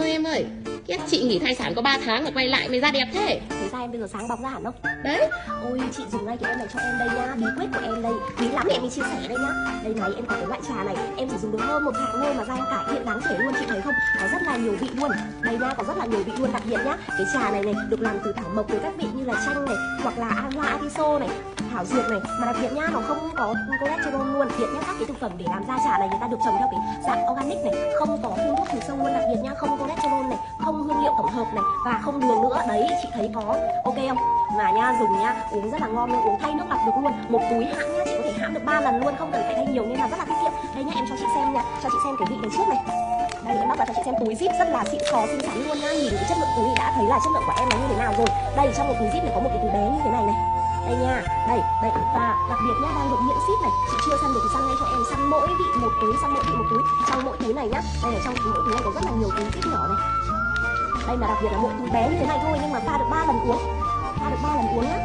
thôi em ơi. Kiếp chị nghỉ thai sản có 3 tháng mà quay lại mày da đẹp thế. Thấy da em bây giờ sáng bóng ra hẳn không? Đấy. Ôi chị dùng ngay cái em này cho em đây nhá. Bí quyết của em đây, bí lắm thì em mới chia sẻ đây nhá. Đây này, em có cái loại trà này, em chỉ dùng được hơn 1 tháng thôi mà da em cải thiện đáng kể luôn, chị thấy không? Có rất là nhiều vị luôn. Đây nha, có rất là nhiều vị luôn, đặc biệt nhá. Cái trà này này được làm từ thảo mộc với các vị như là chanh này, hoặc là an hoa atiso này, thảo dược này, mà đặc biệt nhá, nó không có cholesterol luôn. Hiện nhá, các cái thực phẩm để làm ra trà này người ta được trồng theo cái dạng organic này, không có phun thuốc trừ sâu luôn, đặc biệt nhá, không cholesterol này, không hương liệu tổng hợp này và không đường nữa. Đấy, chị thấy có ok không? Mà nha, dùng nha, uống rất là ngon luôn, uống thay nước lọc được luôn. Một túi hãm nhá, chị có thể hãm được 3 lần luôn, không cần phải thay nhiều nên là rất là tiết kiệm. Đây nhá, em cho chị xem nha, cho chị xem cái vị này trước này. Đây, em bóc ra cho chị xem túi zip rất là xịn sò xinh xắn luôn nhá. Nhìn cái chất lượng túi đã thấy là chất lượng của em nó như thế nào rồi. Đây, trong một túi zip này có một cái túi bé như thế này này. Đây nha, đây, và đặc biệt nhá, đang được miễn ship này. Chị chưa săn được thì săn ngay cho em, săn mỗi vị một túi, săn mỗi vị một túi. Trong mỗi túi này nhá, đây ở trong mỗi túi này có rất là nhiều túi zip nhỏ này. Đây mà đặc biệt là mỗi túi bé như thế này thôi nhưng mà pha được 3 lần uống, pha được 3 lần uống nhá.